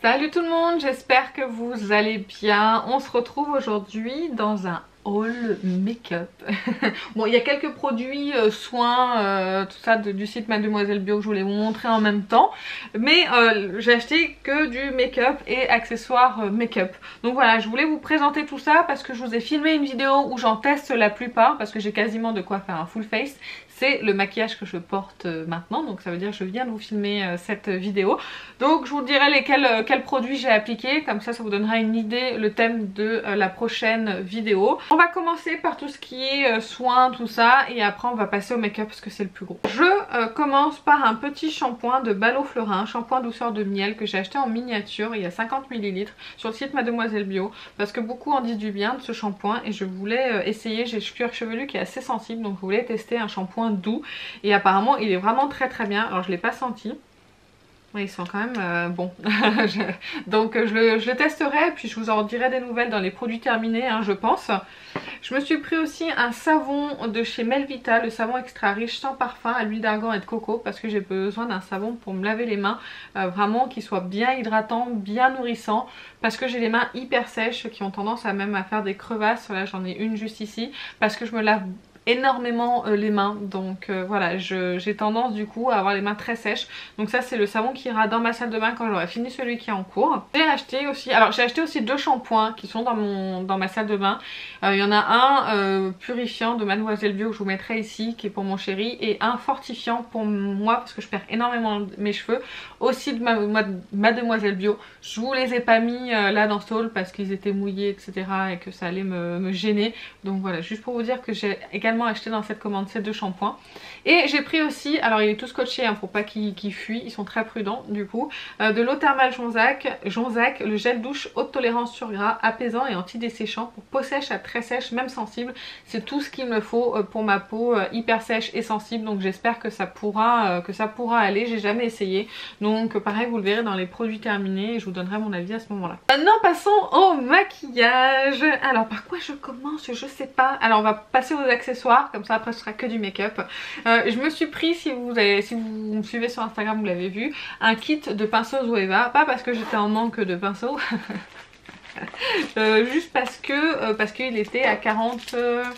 Salut tout le monde, j'espère que vous allez bien. On se retrouve aujourd'hui dans un haul make-up. Bon, il y a quelques produits soins, tout ça du site Mademoiselle Bio que je voulais vous montrer en même temps. Mais j'ai acheté que du make-up et accessoires make-up. Donc voilà, je voulais vous présenter tout ça parce que je vous ai filmé une vidéo où j'en teste la plupart parce que j'ai quasiment de quoi faire un full face. C'est le maquillage que je porte maintenant, donc ça veut dire que je viens de vous filmer cette vidéo. Donc je vous dirai quels produits j'ai appliqués, comme ça vous donnera une idée, le thème de la prochaine vidéo. On va commencer par tout ce qui est soins, tout ça, et après on va passer au make-up parce que c'est le plus gros. Je commence par un petit shampoing de Balo Fleurin, shampoing douceur de miel que j'ai acheté en miniature, il y a 50 ml sur le site Mademoiselle Bio, parce que beaucoup en disent du bien de ce shampoing et je voulais essayer. J'ai le cuir chevelu qui est assez sensible, donc je voulais tester un shampoing doux et apparemment il est vraiment très bien. Alors je l'ai pas senti, mais ils sont quand même bons. Donc je le testerai et puis je vous en dirai des nouvelles dans les produits terminés, hein, je pense. Je me suis pris aussi un savon de chez Melvita, le savon extra riche sans parfum à l'huile d'argan et de coco, parce que j'ai besoin d'un savon pour me laver les mains, vraiment qui soit bien hydratant, bien nourrissant, parce que j'ai les mains hyper sèches qui ont tendance à même à faire des crevasses. Là j'en ai une juste ici parce que je me lave énormément les mains, donc voilà, j'ai tendance du coup à avoir les mains très sèches. Donc ça c'est le savon qui ira dans ma salle de bain quand j'aurai fini celui qui est en cours. J'ai acheté aussi deux shampoings qui sont dans ma salle de bain. Il y en a un purifiant de Mademoiselle Bio que je vous mettrai ici, qui est pour mon chéri, et un fortifiant pour moi parce que je perds énormément mes cheveux, aussi de Mademoiselle Bio. Je vous les ai pas mis là dans ce haul parce qu'ils étaient mouillés etc et que ça allait me gêner. Donc voilà, juste pour vous dire que j'ai également acheté dans cette commande ces deux shampoings. Et j'ai pris aussi, alors il est tout scotché hein, pour pas qu'il fuit, ils sont très prudents du coup, de l'eau thermale Jonzac, le gel douche haute tolérance sur gras, apaisant et anti-desséchant pour peau sèche à très sèche, même sensible. C'est tout ce qu'il me faut pour ma peau hyper sèche et sensible, donc j'espère que ça pourra aller. J'ai jamais essayé, donc pareil vous le verrez dans les produits terminés et je vous donnerai mon avis à ce moment là. Maintenant passons au maquillage. Alors par quoi je commence, je sais pas. Alors on va passer aux accessoires, comme ça après ce sera que du make-up. Je me suis pris, si vous me suivez sur Instagram vous l'avez vu, un kit de pinceaux Zoeva, pas parce que j'étais en manque de pinceaux juste parce qu'il était à 49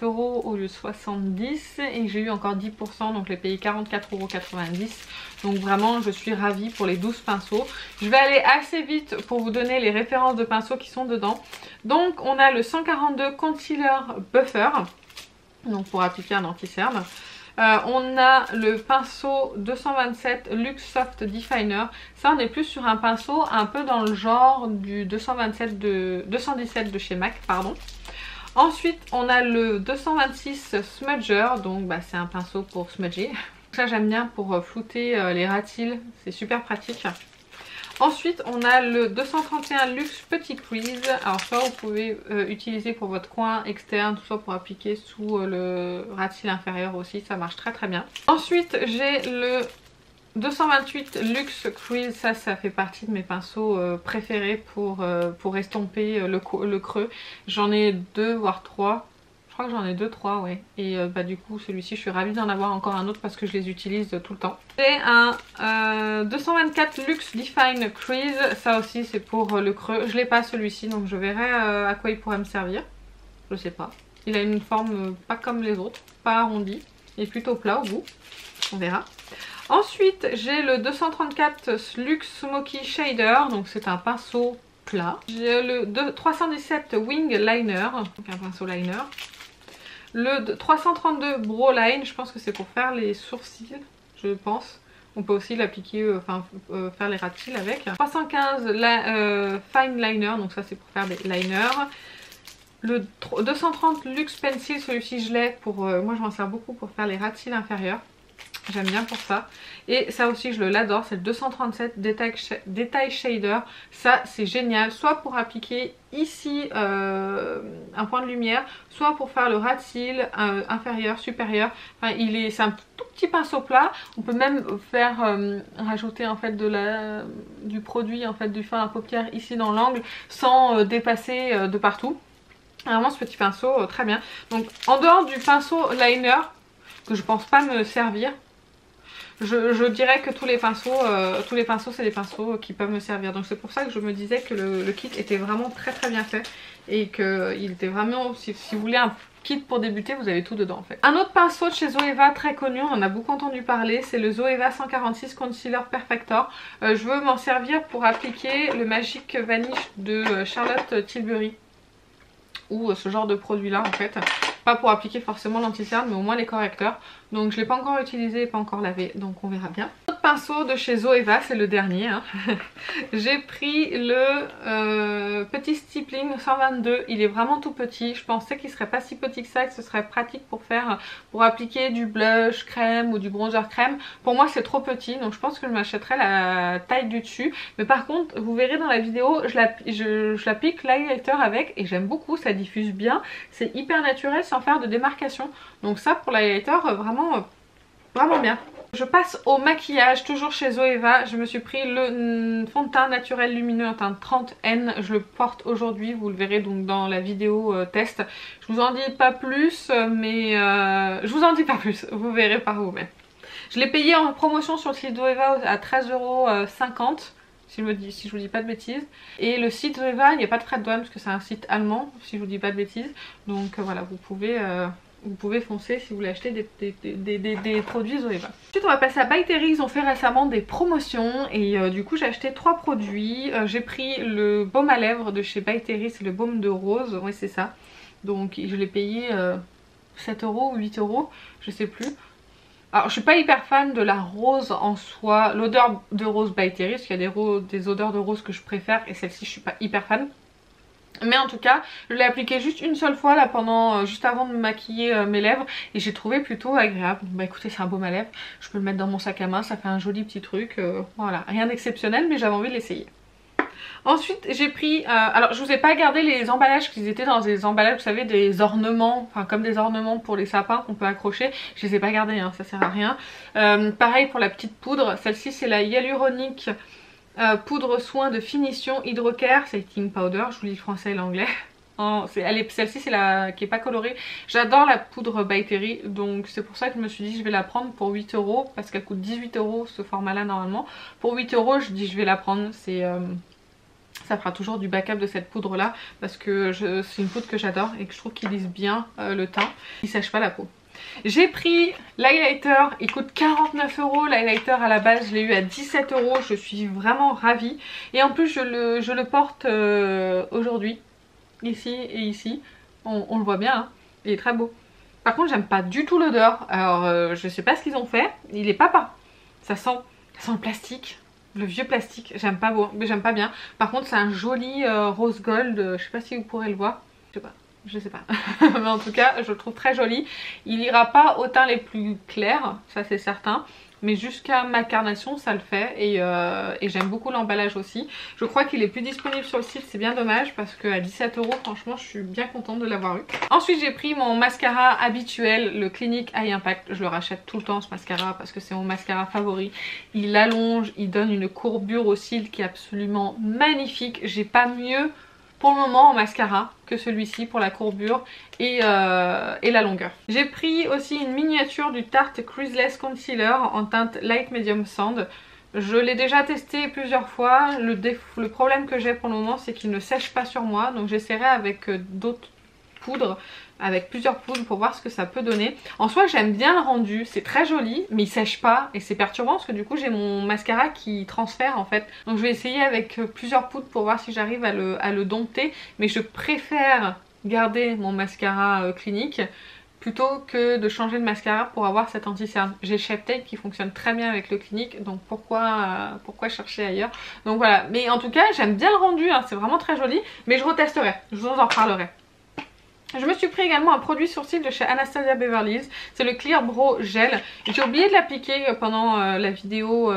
€ au lieu de 70 et j'ai eu encore 10%, donc j'ai payé 44,90 €. Donc vraiment je suis ravie pour les 12 pinceaux. Je vais aller assez vite pour vous donner les références de pinceaux qui sont dedans. Donc on a le 142 Concealer Buffer, donc pour appliquer un anti-cerne. On a le pinceau 227 Luxe Soft Definer. Ça on est plus sur un pinceau un peu dans le genre du 217 de chez MAC, pardon. Ensuite on a le 226 Smudger, donc c'est un pinceau pour smudger. Ça j'aime bien pour flouter les ras de cils, c'est super pratique. Ensuite on a le 231 Luxe Petit Crease. Alors soit vous pouvez utiliser pour votre coin externe, soit pour appliquer sous le ras de cils inférieur aussi, ça marche très bien. Ensuite j'ai le 228 Luxe Crease, ça fait partie de mes pinceaux préférés pour estomper le creux. J'en ai 2 voire 3. Je crois que j'en ai 2-3 ouais. Et du coup celui-ci je suis ravie d'en avoir encore un autre parce que je les utilise tout le temps. J'ai un 224 Luxe Define Crease, ça aussi c'est pour le creux. Je l'ai pas celui-ci donc je verrai à quoi il pourrait me servir. Je sais pas. Il a une forme pas comme les autres, pas arrondi. Il est plutôt plat au bout. On verra. Ensuite j'ai le 234 Luxe Smoky Shader, donc c'est un pinceau plat. J'ai le 317 Wing Liner, donc un pinceau liner. Le 332 Brow Line, je pense que c'est pour faire les sourcils, je pense. On peut aussi l'appliquer, faire les ras de cils avec. 315 Fine Liner, donc ça c'est pour faire des liners. Le 230 Luxe Pencil, celui-ci je l'ai pour, moi je m'en sers beaucoup pour faire les ras de cils inférieurs. J'aime bien pour ça. Et ça aussi je l'adore, c'est le 237 Detail Shader. Ça c'est génial, soit pour appliquer ici un point de lumière, soit pour faire le ras de cils inférieur, supérieur. Enfin, c'est un tout petit pinceau plat. On peut même faire rajouter en fait du produit, en fait du fard à paupières ici dans l'angle sans dépasser de partout. Vraiment ce petit pinceau très bien. Donc en dehors du pinceau liner que je pense pas me servir, je dirais que tous les pinceaux c'est des pinceaux qui peuvent me servir. Donc c'est pour ça que je me disais que le kit était vraiment très très bien fait. Et qu'il était vraiment, si vous voulez un kit pour débuter, vous avez tout dedans en fait. Un autre pinceau de chez Zoeva très connu, on en a beaucoup entendu parler, c'est le Zoeva 146 Concealer Perfector. Je veux m'en servir pour appliquer le Magic Vanish de Charlotte Tilbury. Ou ce genre de produit là en fait. Pas pour appliquer forcément l'anti-cerne mais au moins les correcteurs. Donc je ne l'ai pas encore utilisé et pas encore lavé, donc on verra bien. Autre pinceau de chez Zoeva, c'est le dernier. Hein. J'ai pris le petit Stippling 122, il est vraiment tout petit. Je pensais qu'il serait pas si petit que ça, que ce serait pratique pour appliquer du blush crème ou du bronzer crème. Pour moi c'est trop petit, donc je pense que je m'achèterai la taille du dessus. Mais par contre vous verrez dans la vidéo, je l'applique l'highlighter avec et j'aime beaucoup, ça diffuse bien. C'est hyper naturel sans faire de démarcation. Donc ça pour l'highlighter vraiment bien. Je passe au maquillage, toujours chez Zoeva. Je me suis pris le fond de teint naturel lumineux en teinte 30N. Je le porte aujourd'hui, vous le verrez donc dans la vidéo test. Je vous en dis pas plus, mais je vous en dis pas plus, vous verrez par vous-même. Je l'ai payé en promotion sur le site Zoeva à 13,50 €. Si je vous dis pas de bêtises. Et le site Zoeva, il n'y a pas de frais de douane parce que c'est un site allemand, si je vous dis pas de bêtises. Donc voilà, vous pouvez foncer si vous voulez acheter des produits Zoeva. Ensuite on va passer à By Terry, ils ont fait récemment des promotions et du coup j'ai acheté 3 produits. J'ai pris le baume à lèvres de chez By Terry, c'est le baume de rose, oui c'est ça. Donc je l'ai payé 7 € ou 8 €, je sais plus. Alors je suis pas hyper fan de la rose en soi, l'odeur de rose By Terry, parce qu'il y a des odeurs de rose que je préfère et celle-ci je suis pas hyper fan. Mais en tout cas, je l'ai appliqué juste une seule fois là juste avant de me maquiller mes lèvres et j'ai trouvé plutôt agréable. Bah écoutez, c'est un baume à lèvres, je peux le mettre dans mon sac à main, ça fait un joli petit truc. Voilà, rien d'exceptionnel mais j'avais envie de l'essayer. Ensuite j'ai pris, alors je vous ai pas gardé les emballages qu'ils étaient dans des emballages, vous savez, des ornements, enfin comme des ornements pour les sapins qu'on peut accrocher. Je les ai pas gardés, hein, ça sert à rien. Pareil pour la petite poudre, celle-ci c'est la Hyaluronic poudre soin de finition Hydrocare Setting Powder, je vous lis le français et l'anglais. Celle-ci c'est la qui est pas colorée. J'adore la poudre By Terry, donc c'est pour ça que je me suis dit je vais la prendre pour 8 € parce qu'elle coûte 18 € ce format là normalement. Pour 8 € je dis je vais la prendre, ça fera toujours du backup de cette poudre là parce que c'est une poudre que j'adore et que je trouve qu'il lisse bien le teint, il sèche pas la peau. J'ai pris l'highlighter, il coûte 49 €, l'highlighter à la base je l'ai eu à 17 €, je suis vraiment ravie. Et en plus je le porte aujourd'hui, ici et ici, on le voit bien, hein. Il est très beau. Par contre j'aime pas du tout l'odeur, alors je sais pas ce qu'ils ont fait, il est pas. Ça sent le plastique, le vieux plastique, j'aime pas bien. Par contre c'est un joli rose gold, je sais pas si vous pourrez le voir, je sais pas. Mais en tout cas je le trouve très joli. Il ira pas aux teints les plus clairs, ça c'est certain, mais jusqu'à ma carnation ça le fait et j'aime beaucoup l'emballage aussi. Je crois qu'il est plus disponible sur le site, c'est bien dommage parce qu'à 17 € franchement je suis bien contente de l'avoir eu. Ensuite j'ai pris mon mascara habituel, le Clinique Eye Impact. Je le rachète tout le temps ce mascara parce que c'est mon mascara favori. Il allonge, il donne une courbure aux cils qui est absolument magnifique. J'ai pas mieux pour le moment en mascara que celui-ci pour la courbure et la longueur. J'ai pris aussi une miniature du Tarte Creaseless Concealer en teinte Light Medium Sand. Je l'ai déjà testé plusieurs fois. Le problème que j'ai pour le moment c'est qu'il ne sèche pas sur moi, donc j'essaierai avec d'autres poudres, avec plusieurs poudres pour voir ce que ça peut donner. En soi j'aime bien le rendu, c'est très joli mais il sèche pas et c'est perturbant parce que du coup j'ai mon mascara qui transfère en fait. Donc je vais essayer avec plusieurs poudres pour voir si j'arrive à le dompter, mais je préfère garder mon mascara Clinique plutôt que de changer de mascara pour avoir cet anti-cerne. J'ai Shape Tape qui fonctionne très bien avec le Clinique, donc pourquoi chercher ailleurs. Donc voilà, mais en tout cas j'aime bien le rendu, hein, c'est vraiment très joli, mais je retesterai, je vous en reparlerai. Je me suis pris également un produit sourcil de chez Anastasia Beverly Hills, c'est le Clear Brow Gel. J'ai oublié de l'appliquer pendant la vidéo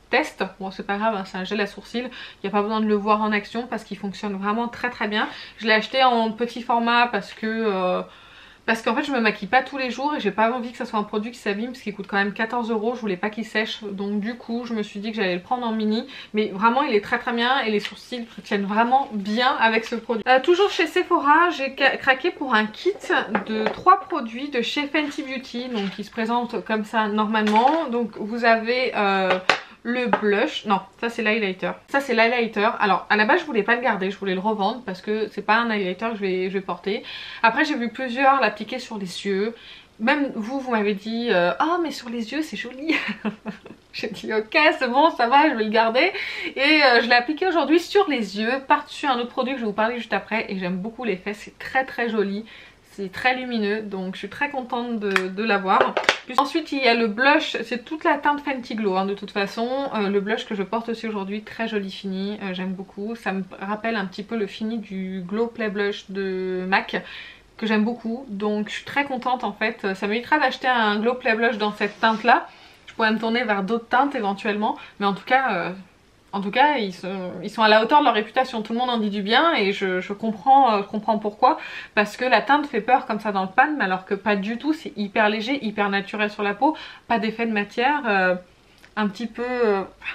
test. Bon c'est pas grave, hein, c'est un gel à sourcils, il n'y a pas besoin de le voir en action parce qu'il fonctionne vraiment très très bien. Je l'ai acheté en petit format parce que Parce qu'en fait je me maquille pas tous les jours et j'ai pas envie que ça soit un produit qui s'abîme parce qu'il coûte quand même 14 €. Je voulais pas qu'il sèche, donc du coup je me suis dit que j'allais le prendre en mini. Mais vraiment il est très très bien et les sourcils tiennent vraiment bien avec ce produit. Toujours chez Sephora, j'ai craqué pour un kit de 3 produits de chez Fenty Beauty. Donc qui se présente comme ça normalement. Donc vous avez le blush, non ça c'est l'highlighter, ça c'est l'highlighter. Alors à la base je voulais pas le garder, je voulais le revendre parce que c'est pas un highlighter que je vais porter. Après j'ai vu plusieurs l'appliquer sur les yeux, même vous m'avez dit ah mais sur les yeux c'est joli. J'ai dit ok c'est bon ça va, je vais le garder. Et je l'ai appliqué aujourd'hui sur les yeux, par-dessus un autre produit que je vais vous parler juste après. Et j'aime beaucoup l'effet, c'est très très joli. C'est très lumineux, donc je suis très contente de l'avoir. Ensuite il y a le blush, c'est toute la teinte Fenty Glow hein, de toute façon. Le blush que je porte aussi aujourd'hui, très joli fini, j'aime beaucoup. Ça me rappelle un petit peu le fini du Glow Play Blush de MAC que j'aime beaucoup. Donc je suis très contente en fait. Ça m'évitera d'acheter un Glow Play Blush dans cette teinte là. Je pourrais me tourner vers d'autres teintes éventuellement, mais en tout cas... ils sont à la hauteur de leur réputation, tout le monde en dit du bien et je comprends pourquoi. Parce que la teinte fait peur comme ça dans le pan, mais alors que pas du tout, c'est hyper léger, hyper naturel sur la peau, pas d'effet de matière, un petit peu...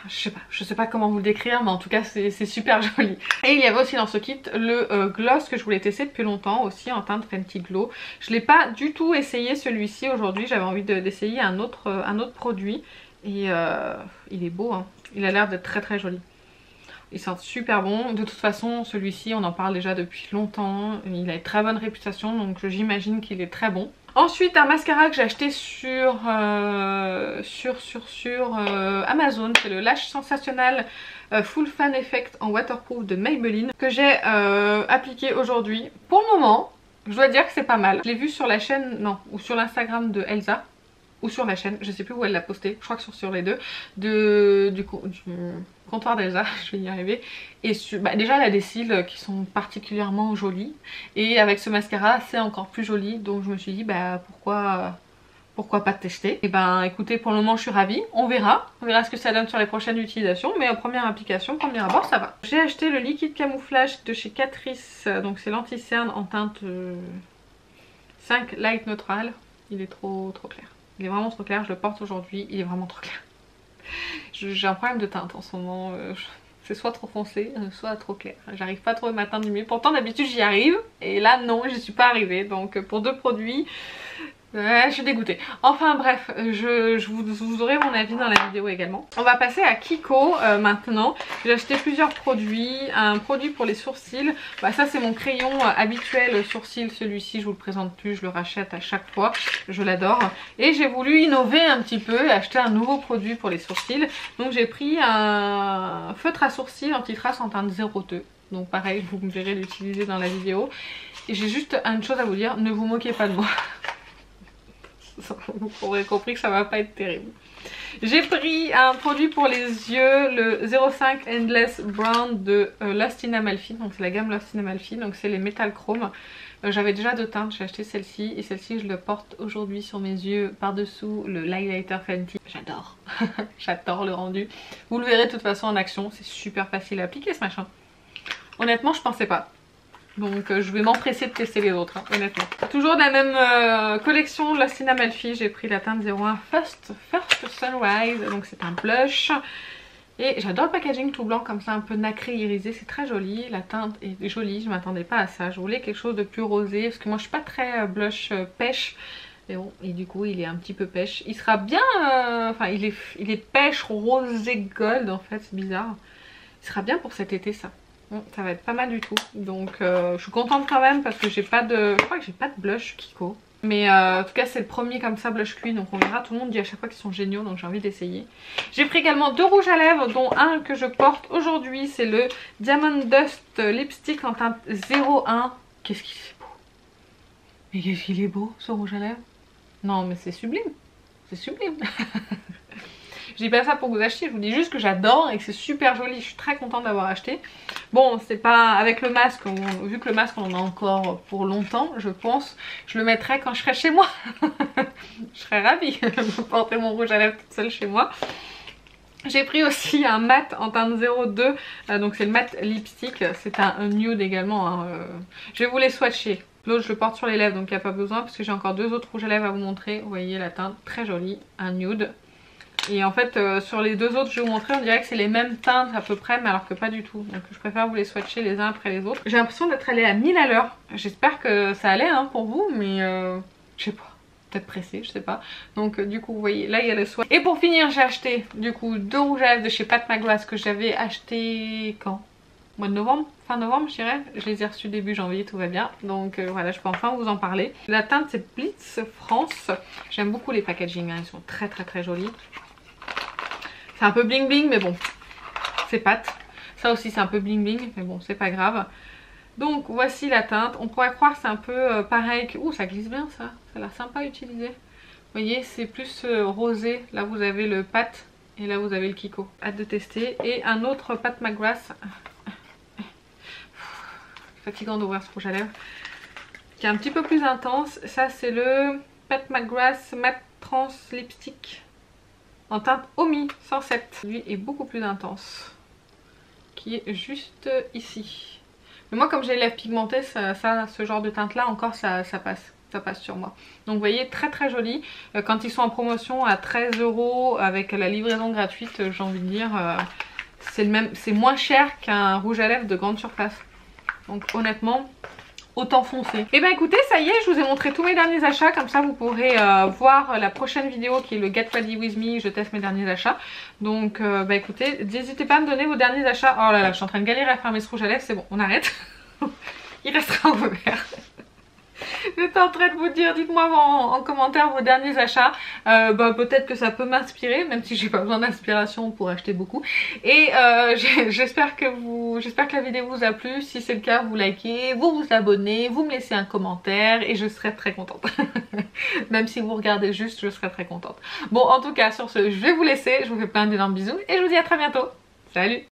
je sais pas comment vous le décrire, mais en tout cas c'est super joli. Et il y avait aussi dans ce kit le gloss que je voulais tester depuis longtemps, aussi en teinte Fenty Glow. Je l'ai pas du tout essayé celui-ci aujourd'hui, j'avais envie d'essayer un autre produit. Et il est beau hein. Il a l'air d'être très très joli. Il sent super bon. De toute façon celui-ci on en parle déjà depuis longtemps. Il a une très bonne réputation donc j'imagine qu'il est très bon. Ensuite un mascara que j'ai acheté sur Amazon. C'est le Lash Sensationnel Full Fan Effect en waterproof de Maybelline. Que j'ai appliqué aujourd'hui. Pour le moment je dois dire que c'est pas mal. Je l'ai vu sur la chaîne, non, ou sur l'Instagram de Elsa. Ou sur la chaîne, je sais plus où elle l'a posté, je crois que sur les deux, du comptoir d'Elsa, je vais y arriver. Et déjà elle a des cils qui sont particulièrement jolis, et avec ce mascara c'est encore plus joli, donc je me suis dit bah pourquoi pas tester. Et ben écoutez, pour le moment je suis ravie, on verra ce que ça donne sur les prochaines utilisations, mais en première application, premier abord ça va. J'ai acheté le liquide camouflage de chez Catrice, donc c'est l'anti-cerne en teinte 5 Light Neutral, il est trop clair. Il est vraiment trop clair, je le porte aujourd'hui, il est vraiment trop clair. J'ai un problème de teinte en ce moment, c'est soit trop foncé, soit trop clair. J'arrive pas à trouver ma teinte du mieux, pourtant d'habitude j'y arrive, et là non, je suis pas arrivée. Donc pour deux produits, je suis dégoûtée. Enfin bref, vous aurez mon avis dans la vidéo également. On va passer à Kiko maintenant. J'ai acheté plusieurs produits. Un produit pour les sourcils. Bah, ça c'est mon crayon habituel sourcil. Celui-ci je vous le présente plus, je le rachète à chaque fois. Je l'adore. Et j'ai voulu innover un petit peu et acheter un nouveau produit pour les sourcils. Donc j'ai pris un feutre à sourcils anti-trace en teinte 02. Donc pareil, vous me verrez l'utiliser dans la vidéo. Et j'ai juste une chose à vous dire, ne vous moquez pas de moi. Vous aurez compris que ça va pas être terrible. J'ai pris un produit pour les yeux, le 05 Endless Brown de Lost in Amalfi. Donc c'est la gamme Lost in Amalfi, donc c'est les métal chrome. J'avais déjà deux teintes, j'ai acheté celle-ci et celle-ci je le porte aujourd'hui sur mes yeux par dessous le highlighter Fenty. J'adore, j'adore le rendu. Vous le verrez de toute façon en action, c'est super facile à appliquer ce machin. Honnêtement je pensais pas. Donc je vais m'empresser de tester les autres, hein, honnêtement. Toujours de la même collection Lost in Amalfi, j'ai pris la teinte 01 First Sunrise, donc c'est un blush. Et j'adore le packaging tout blanc comme ça, un peu nacré irisé, c'est très joli. La teinte est jolie, je m'attendais pas à ça. Je voulais quelque chose de plus rosé, parce que moi je suis pas très blush pêche. Mais bon, et du coup il est un petit peu pêche. Il sera bien, enfin il est pêche rosé gold en fait, c'est bizarre. Il sera bien pour cet été ça. Ça va être pas mal du tout, donc je suis contente quand même parce que j'ai pas de... Je crois que j'ai pas de blush Kiko. Mais en tout cas c'est le premier comme ça blush cuit, donc on verra. Tout le monde dit à chaque fois qu'ils sont géniaux, donc j'ai envie d'essayer. J'ai pris également deux rouges à lèvres, dont un que je porte aujourd'hui, c'est le Diamond Dust Lipstick en teinte 01. Qu'est-ce qu'il est beau. Mais qu'est-ce qu'il est beau ce rouge à lèvres. Non mais c'est sublime, c'est sublime. Je dis pas ça pour que vous achetiez, je vous dis juste que j'adore et que c'est super joli, je suis très contente d'avoir acheté. Bon, c'est pas avec le masque, vu que le masque on en a encore pour longtemps, je pense, je le mettrai quand je serai chez moi. Je serais ravie de porter mon rouge à lèvres toute seule chez moi. J'ai pris aussi un mat en teinte 02, donc c'est le mat lipstick, c'est un nude également, hein. Je vais vous les swatcher. L'autre je le porte sur les lèvres donc il n'y a pas besoin parce que j'ai encore 2 autres rouges à lèvres à vous montrer. Vous voyez la teinte très jolie, un nude. Et en fait sur les 2 autres je vais vous montrer, on dirait que c'est les mêmes teintes à peu près mais alors que pas du tout. Donc je préfère vous les swatcher les uns après les autres. J'ai l'impression d'être allée à 1000 à l'heure. J'espère que ça allait hein, pour vous mais je sais pas. Peut-être pressée, je sais pas. Donc du coup vous voyez là il y a le swatch. Et pour finir j'ai acheté du coup 2 rouges à lèvres de chez Pat McGrath que j'avais acheté quand? Mois de novembre, fin novembre je dirais. Je les ai reçus début janvier, tout va bien. Donc voilà, je peux enfin vous en parler. La teinte c'est Blitz France. J'aime beaucoup les packaging, hein. Ils sont très très très jolis. C'est un peu bling bling mais bon, c'est Pat. Ça aussi c'est un peu bling bling mais bon c'est pas grave. Donc voici la teinte. On pourrait croire que c'est un peu pareil que... Ouh ça glisse bien ça, ça a l'air sympa à utiliser. Vous voyez c'est plus rosé. Là vous avez le Pat et là vous avez le Kiko. Hâte de tester. Et un autre Pat McGrath. Fatigant d'ouvrir ce rouge à lèvres qui est un petit peu plus intense. Ça c'est le Pat McGrath Matte Trans Lipstick en teinte Omi 107. Lui est beaucoup plus intense qui est juste ici. Mais moi comme j'ai les lèvres pigmentées ce genre de teinte là encore ça passe sur moi. Donc vous voyez très très joli. Quand ils sont en promotion à 13 € avec la livraison gratuite j'ai envie de dire c'est moins cher qu'un rouge à lèvres de grande surface. Donc honnêtement, autant foncer. Et ben écoutez, ça y est, je vous ai montré tous mes derniers achats. Comme ça, vous pourrez voir la prochaine vidéo qui est le Get Ready With Me. Je teste mes derniers achats. Donc bah écoutez, n'hésitez pas à me donner vos derniers achats. Oh là là, je suis en train de galérer à fermer ce rouge à lèvres. C'est bon, on arrête. Il restera ouvert. J'étais en train de vous dire, dites-moi en commentaire vos derniers achats. Bah, peut-être que ça peut m'inspirer, même si j'ai pas besoin d'inspiration pour acheter beaucoup. Et j'espère que la vidéo vous a plu. Si c'est le cas, vous likez, vous vous abonnez, vous me laissez un commentaire et je serai très contente. Même si vous regardez juste, je serai très contente. Bon, en tout cas, sur ce, je vais vous laisser. Je vous fais plein d'énormes bisous et je vous dis à très bientôt. Salut!